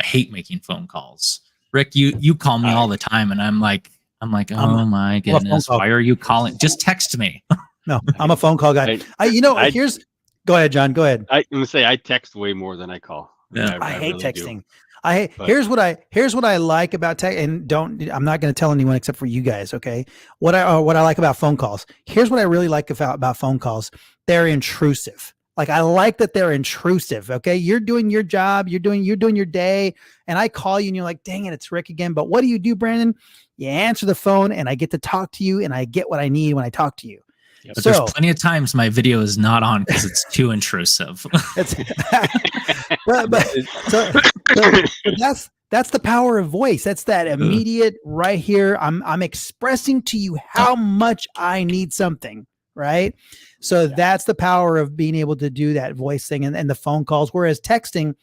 hate making phone calls. Rick, you call me all the time, and I'm like, oh my goodness, why are you calling? Just text me. No, I'm a phone call guy. Go ahead, John. Go ahead. I'm gonna say I text way more than I call. Yeah. I hate really texting. Here's what I like about tech, and I'm not going to tell anyone except for you guys. Okay. What I like about phone calls. Here's what I really like about phone calls. They're intrusive. Like, I like that they're intrusive. Okay. You're doing your job. You're doing your day. And I call you and you're like, dang it, it's Rick again. But what do, Brandon? You answer the phone and I get to talk to you and I get what I need when I talk to you. But there's plenty of times my video is not on because it's too intrusive. That's the power of voice. That's that immediate right here. I'm expressing to you how much I need something, right? So that's the power of being able to do that voice thing and the phone calls. Whereas texting,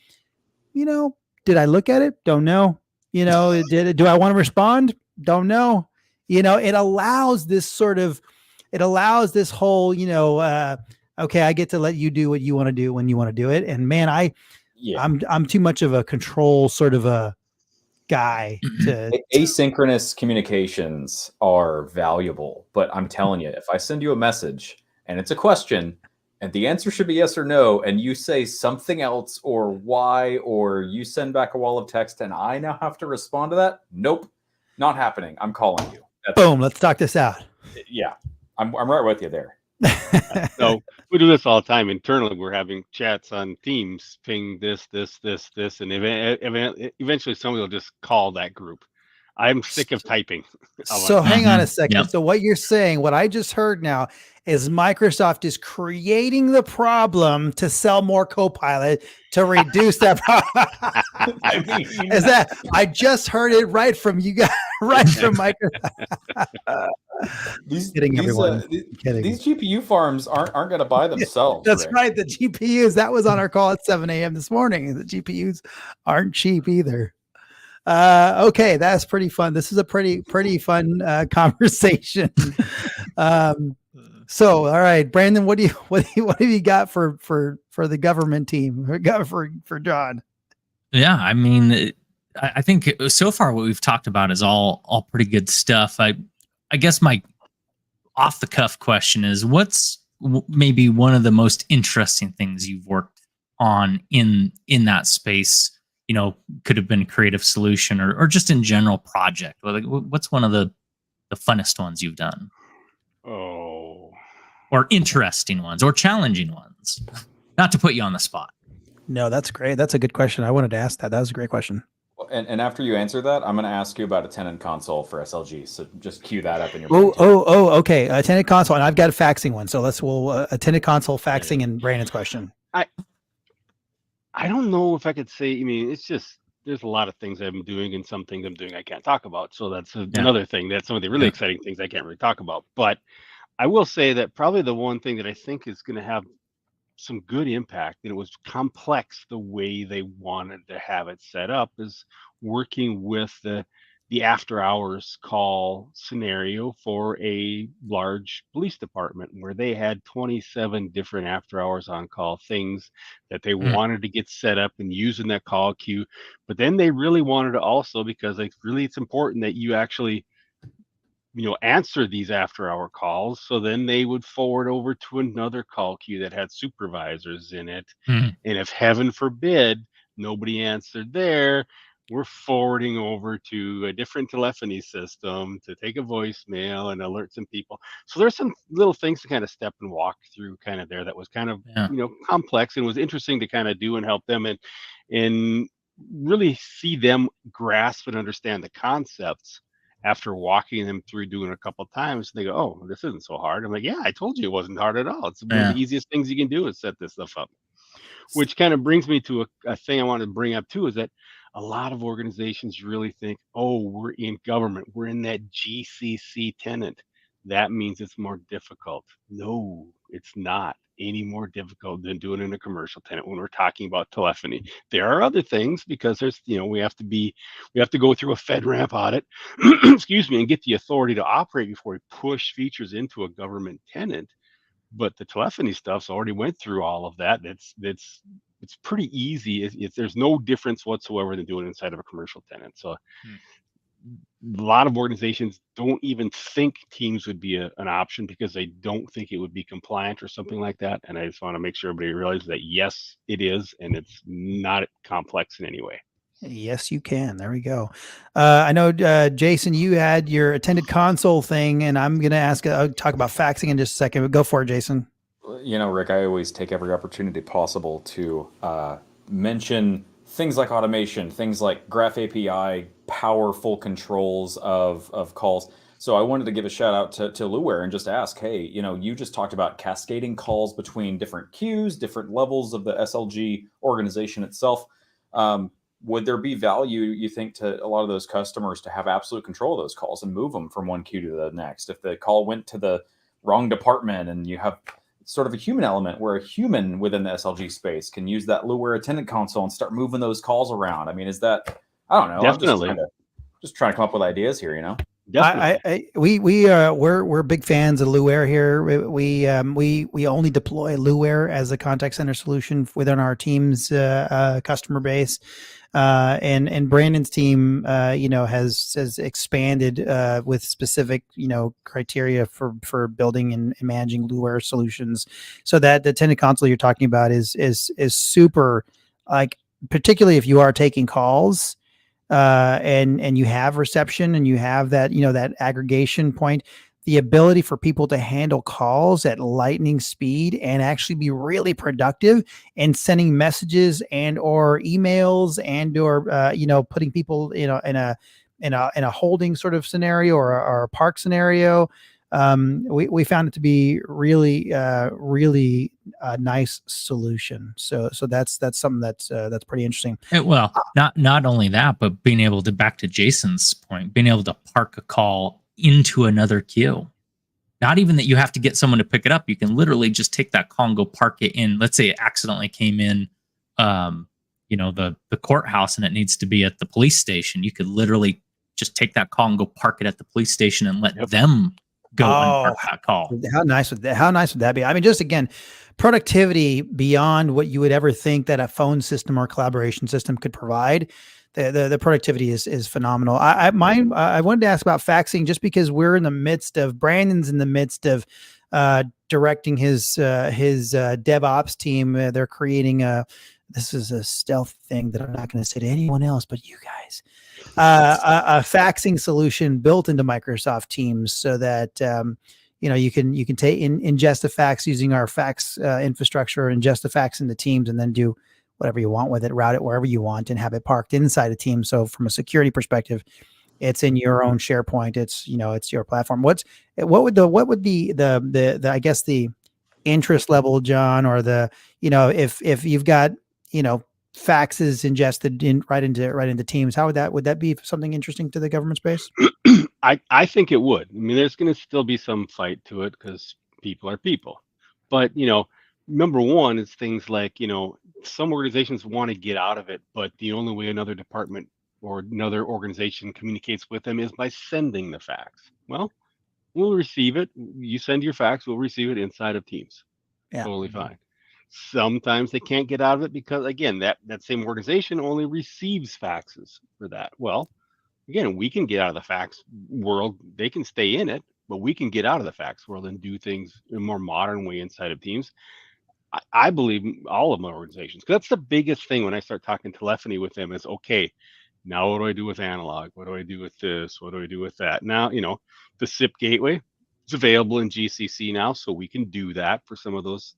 did I look at it? Don't know. Do I want to respond? Don't know. It allows this whole, okay, I get to let you do what you want to do when you want to do it. And man, I'm too much of a control sort of a guy to asynchronous communications are valuable, but I'm telling you, if I send you a message and it's a question and the answer should be yes or no, and you say something else or why, or you send back a wall of text and I now have to respond to that, nope, not happening. I'm calling you. Boom. Let's talk this out. Yeah. I'm right with you there. So we do this all the time internally. We're having chats on Teams, ping this, and eventually somebody will just call that group. I'm sick of typing. So hang on a Mhm. second. Yep. So what you're saying, what I just heard now is Microsoft is creating the problem to sell more Copilot to reduce that problem. I mean, Is that I just heard it right from you guys, right from Microsoft. Kidding, everyone. Kidding. these GPU farms aren't going to buy themselves. That's Rick. right. The GPUs, that was on our call at 7 a.m. this morning. The GPUs aren't cheap either. Okay, that's pretty fun. This is a pretty fun conversation. So, all right, Brandon, what have you got for the government team? Got for John? Yeah, I mean, I think so far what we've talked about is all pretty good stuff. I guess my off the cuff question is, what's maybe one of the most interesting things you've worked on in that space? You know, could have been a creative solution or just in general project. Like, what's one of the funnest ones you've done, Oh, or interesting ones, or challenging ones? Not to put you on the spot. No, that's great. That's a good question. I wanted to ask that. That was a great question. And after you answer that, I'm going to ask you about a tenant console for SLG. So just cue that up in your brain. Okay. A tenant console, and I've got a faxing one. So we'll a tenant console faxing and Brandon's question. I don't know if I could say. I mean, it's just there's a lot of things I'm doing, and some things I'm doing I can't talk about. So that's another thing. That's some of the really exciting things I can't really talk about. But I will say that probably the one thing that I think is going to have some good impact, and it was complex the way they wanted to have it set up, is working with the after hours call scenario for a large police department where they had 27 different after hours on call things that they wanted to get set up and using that call queue. But then they really wanted to also, because it's important that you actually answer these after hour calls. So then they would forward over to another call queue that had supervisors in it. And if heaven forbid nobody answered there, we're forwarding over to a different telephony system to take a voicemail and alert some people. So there's some little things to kind of step and walk through kind of there that was kind of complex, and was interesting to kind of do and help them and really see them grasp and understand the concepts after walking them through doing a couple of times. They go, oh, this isn't so hard. I'm like, yeah, I told you it wasn't hard at all. It's one of the easiest things you can do is set this stuff up. Which kind of brings me to a thing I wanted to bring up too, is that a lot of organizations really think, oh, we're in government, we're in that GCC tenant, that means it's more difficult. No, it's not any more difficult than doing in a commercial tenant when we're talking about telephony. There are other things, because there's we have to go through a FedRAMP audit excuse me, and get the authority to operate before we push features into a government tenant. But the telephony stuff's already went through all of that. It's pretty easy. There's no difference whatsoever than doing it inside of a commercial tenant. So a lot of organizations don't even think Teams would be an option because they don't think it would be compliant or something like that. And I just want to make sure everybody realizes that yes, it is, and it's not complex in any way. Yes, you can. There we go. I know, Jason, you had your attended console thing, and I'm going to talk about faxing in just a second, but go for it, Jason. Rick, I always take every opportunity possible to mention things like automation, things like Graph API, powerful controls of calls. So I wanted to give a shout out to Luware and just ask, hey, you just talked about cascading calls between different queues, different levels of the SLG organization itself. Would there be value, you think, to a lot of those customers to have absolute control of those calls and move them from one queue to the next? If the call went to the wrong department and you have sort of a human element where a human within the SLG space can use that Luware attendant console and start moving those calls around. I mean, is that, I don't know. Definitely. I'm just trying to come up with ideas here, We're big fans of Luware here. We only deploy Luware as a contact center solution within our team's customer base. And Brandon's team, has expanded with specific, criteria for building and managing Luware solutions. So that the attendant console you're talking about is super, like, particularly if you are taking calls, and you have reception and you have that, that aggregation point. The ability for people to handle calls at lightning speed and actually be really productive in sending messages and or emails and or putting people in in a holding sort of scenario or a park scenario. We found it to be really a nice solution. So that's something that's pretty interesting. Well, not only that, but being able to, back to Jason's point, being able to park a call into another queue. Not even that you have to get someone to pick it up. You can literally just take that call and go park it in. Let's say it accidentally came in, the courthouse, and it needs to be at the police station. You could literally just take that call and go park it at the police station and let them go and park that call. How nice would that be? I mean, just again, productivity beyond what you would ever think that a phone system or collaboration system could provide. The productivity is phenomenal. I wanted to ask about faxing, just because Brandon's in the midst of directing his DevOps team. They're creating this is a stealth thing that I'm not going to say to anyone else but you guys. A faxing solution built into Microsoft Teams, so that you can ingest a fax using our fax infrastructure, ingest a fax into Teams, and then do whatever you want with it, route it wherever you want, and have it parked inside a team. So from a security perspective, it's in your own SharePoint. It's your platform. What would be the I guess the interest level, John, or if you've got faxes ingested right into Teams, would that be something interesting to the government space? I think it would. I mean, there's going to still be some fight to it because people are people, but number one is things like, some organizations want to get out of it, but the only way another department or another organization communicates with them is by sending the fax. Well, we'll receive it. You send your fax, we'll receive it inside of Teams. Yeah. Totally fine. Sometimes they can't get out of it because, again, that same organization only receives faxes for that. Well, again, we can get out of the fax world. They can stay in it, but we can get out of the fax world and do things in a more modern way inside of Teams. I believe all of my organizations, because that's the biggest thing when I start talking telephony with them is, okay, now what do I do with analog? What do I do with this? What do I do with that? Now, the SIP gateway, it's available in GCC now, so we can do that for some of those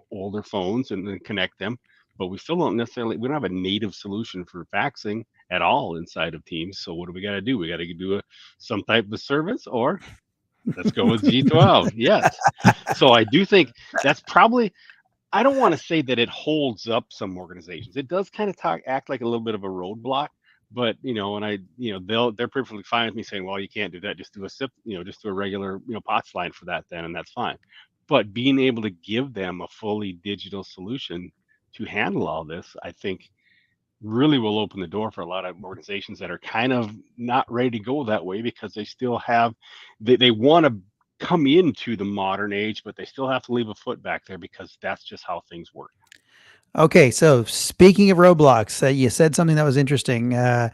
older phones and then connect them. But we still we don't have a native solution for faxing at all inside of Teams. So what do we got to do? We got to do some type of service, or let's go with G12. Yes. So I do think that's probably, I don't want to say that it holds up some organizations. It does kind of act like a little bit of a roadblock, but they're perfectly fine with me saying, well, you can't do that. Just do a SIP, just do a regular, POTS line for that then, and that's fine. But being able to give them a fully digital solution to handle all this, I think really will open the door for a lot of organizations that are kind of not ready to go that way, because they still have, they want to come into the modern age, but they still have to leave a foot back there because that's just how things work. Okay, so speaking of roadblocks, you said something that was interesting. And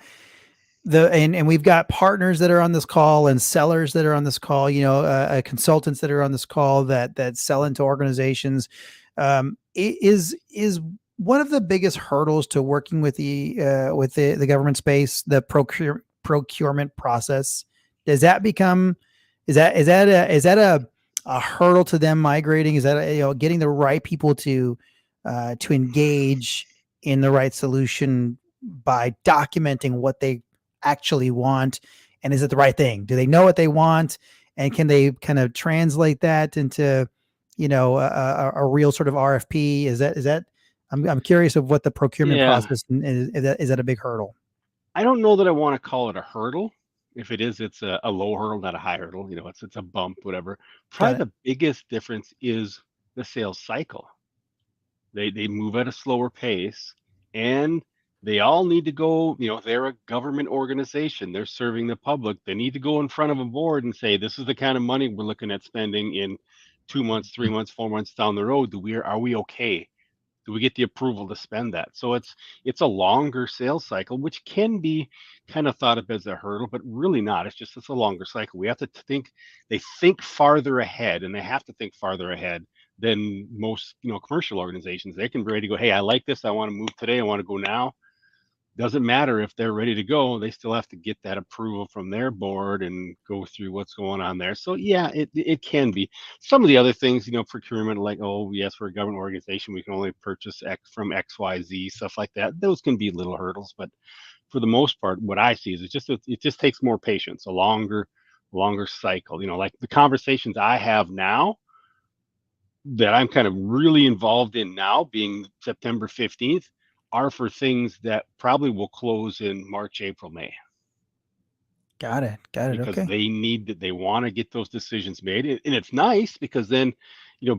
we've got partners that are on this call and sellers that are on this call. Consultants that are on this call that sell into organizations. Is one of the biggest hurdles to working with the government space the procurement process? Does that become is that a hurdle to them migrating? Is that getting the right people to engage in the right solution by documenting what they actually want, and is it the right thing? Do they know what they want, and can they kind of translate that into a real sort of RFP? Is that I'm curious of what the procurement process is. Is that a big hurdle? I don't know that I want to call it a hurdle. If it is, it's a low hurdle, not a high hurdle. It's a bump, whatever. Probably the biggest difference is the sales cycle. They move at a slower pace, and they all need to go, they're a government organization. They're serving the public. They need to go in front of a board and say, this is the kind of money we're looking at spending in 2 months, 3 months, 4 months down the road. Are we okay? Do we get the approval to spend that? So it's a longer sales cycle, which can be kind of thought of as a hurdle, but really not. It's a longer cycle. We have to they think farther ahead, and they have to think farther ahead than most, commercial organizations. They can be ready to go, hey, I like this. I want to move today. I want to go now. Doesn't matter if they're ready to go. They still have to get that approval from their board and go through what's going on there. So yeah, it can be. Some of the other things, procurement, like, oh yes, we're a government organization, we can only purchase X from XYZ, stuff like that. Those can be little hurdles, but for the most part, what I see is it just takes more patience, a longer cycle. Like the conversations I have now that I'm kind of really involved in now, being September 15th, are for things that probably will close in March, April, May, Got it. because Okay. they want to get those decisions made. And it's nice because then,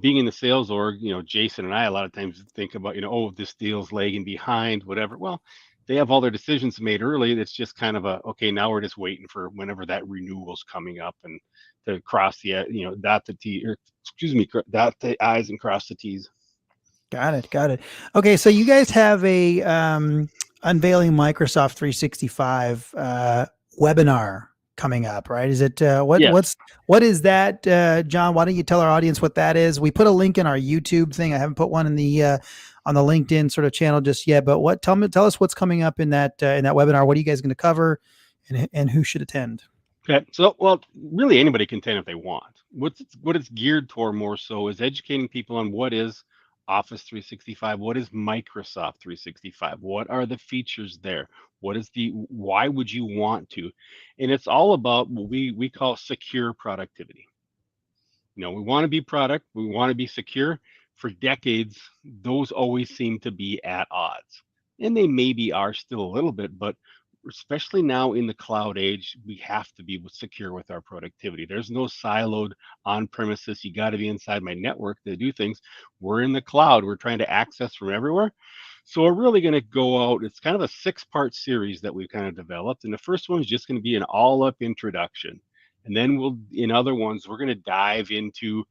being in the sales org, Jason and I a lot of times think about, oh, this deal's lagging behind, whatever. Well, they have all their decisions made early. It's just kind of okay, now we're just waiting for whenever that renewal's coming up and to cross the, dot the T, or excuse me, dot the I's and cross the T's. Got it. Okay, so you guys have a unveiling Microsoft 365 webinar coming up, right? Is it Yes. what is that, John? Why don't you tell our audience what that is? We put a link in our YouTube thing. I haven't put one in the on the LinkedIn sort of channel just yet. But tell us what's coming up in that webinar. What are you guys going to cover, and who should attend? Okay. So, well, really anybody can attend if they want. What it's geared toward more so is educating people on what is Office 365, what is Microsoft 365, what are the features there, why would you want to? And it's all about what we call secure productivity. We want to be product, we want to be secure. For decades, those always seem to be at odds. And they maybe are still a little bit, but especially now in the cloud age, we have to be secure with our productivity. There's no siloed on premises. You got to be inside my network to do things. We're in the cloud. We're trying to access from everywhere. So we're really going to go out. It's kind of a 6-part series that we've kind of developed. And the first one is just going to be an all-up introduction. And then in other ones, we're going to dive into,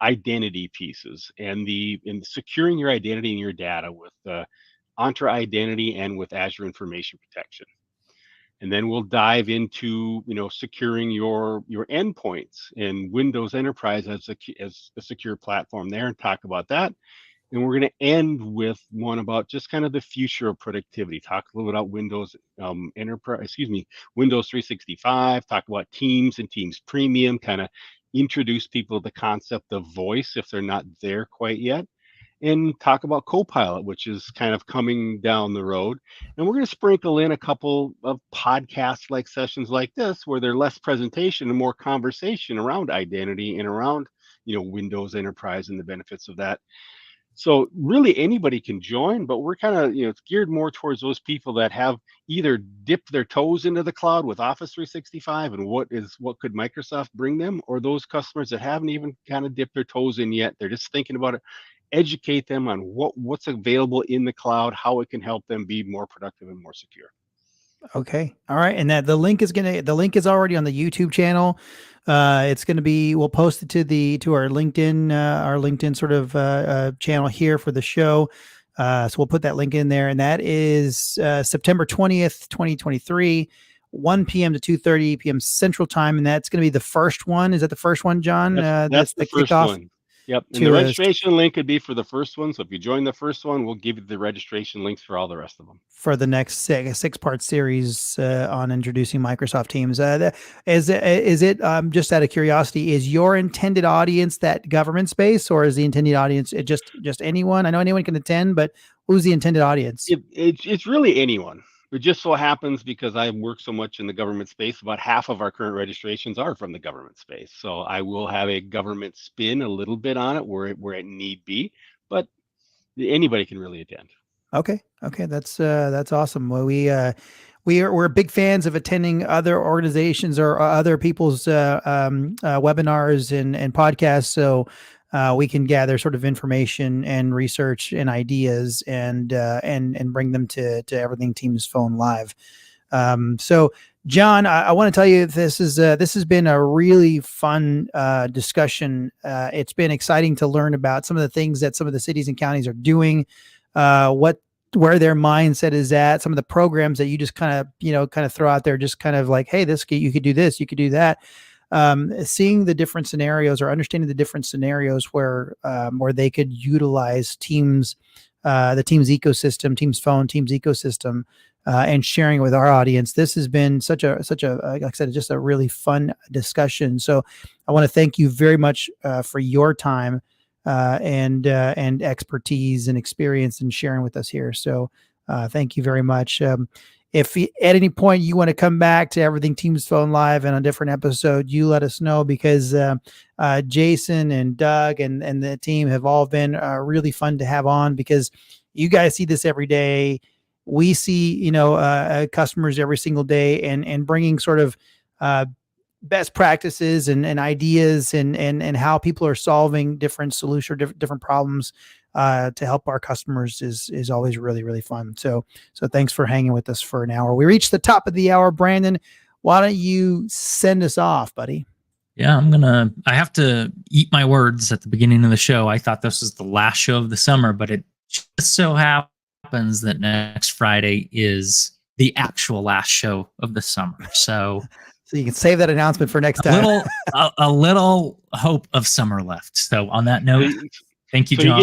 identity pieces and in securing your identity and your data with Entra Identity and with Azure Information Protection. And then we'll dive into, securing your endpoints and Windows Enterprise as a secure platform there, and talk about that. And we're going to end with one about just kind of the future of productivity. Talk a little bit about Windows Windows 365. Talk about Teams and Teams Premium. Kind of introduce people to the concept of voice if they're not there quite yet. And talk about Copilot, which is kind of coming down the road. And we're going to sprinkle in a couple of podcast-like sessions like this, where they're less presentation and more conversation around identity and around, Windows Enterprise and the benefits of that. So really anybody can join, but we're kind of, it's geared more towards those people that have either dipped their toes into the cloud with Office 365 and what could Microsoft bring them, or those customers that haven't even kind of dipped their toes in yet. They're just thinking about it. Educate them on what's available in the cloud, how it can help them be more productive and more secure. Okay. All right. And the link is already on the YouTube channel. It's going to be, we'll post it to our LinkedIn sort of channel here for the show. So we'll put that link in there, and that is September 20th, 2023, 1 p.m. to 2:30 p.m. Central Time. And that's going to be the first one. Is that the first one, John? That's the first kickoff one. Yep. And the registration link would be for the first one. So if you join the first one, we'll give you the registration links for all the rest of them. For the next 6-part series on introducing Microsoft Teams. Is it just out of curiosity, is your intended audience that government space, or is the intended audience just anyone? I know anyone can attend, but who's the intended audience? It's really anyone. It just so happens, because I work so much in the government space, about half of our current registrations are from the government space. So I will have a government spin a little bit on it where it need be, but anybody can really attend. Okay. That's awesome. Well, we're big fans of attending other organizations or other people's webinars and podcasts. So we can gather sort of information and research and ideas and bring them to Everything Teams Phone Live. So John, I want to tell you, this has been a really fun discussion. It's been exciting to learn about some of the things that some of the cities and counties are doing, where their mindset is at, some of the programs that you just kind of throw out there, just kind of like, hey, you could do this, you could do that. Seeing the different scenarios, or understanding the different scenarios where they could utilize Teams, the Teams ecosystem, Teams Phone, Teams ecosystem, and sharing it with our audience. This has been such a like I said, just a really fun discussion. So I want to thank you very much for your time and expertise and experience and sharing with us here. So Thank you very much. If at any point you want to come back to Everything Teams Phone Live and a different episode, you let us know, because Jason and Doug and the team have all been really fun to have on, because you guys see this every day. We see, customers every single day, and bringing sort of best practices and ideas and how people are solving different solutions, different problems to help our customers is always really, really fun. So thanks for hanging with us for an hour. We reached the top of the hour. Brandon, why don't you send us off, buddy? Yeah, I have to eat my words at the beginning of the show. I thought this was the last show of the summer, but it just so happens that next Friday is the actual last show of the summer. So you can save that announcement for next time. A little hope of summer left. So on that note, thank you, so John.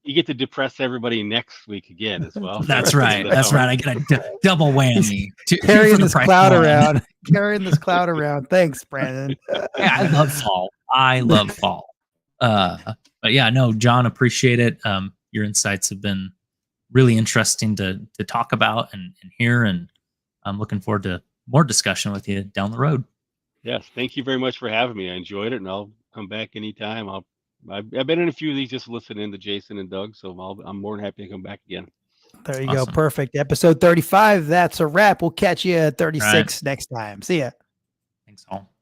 You get to depress everybody next week again as well. That's right. That's right. I get a double whammy. Carrying this cloud around. Carrying this cloud around. Thanks, Brandon. Yeah, I love fall. But yeah, no, John, appreciate it. Your insights have been really interesting to talk about and hear, and I'm looking forward to more discussion with you down the road. Yes, thank you very much for having me. I enjoyed it, and I'll come back anytime. I've been in a few of these just listening to Jason and Doug, so I'm more than happy to come back again. There you go. Perfect. Episode 35. That's a wrap. We'll catch you at 36 right. next time. See ya. Thanks all.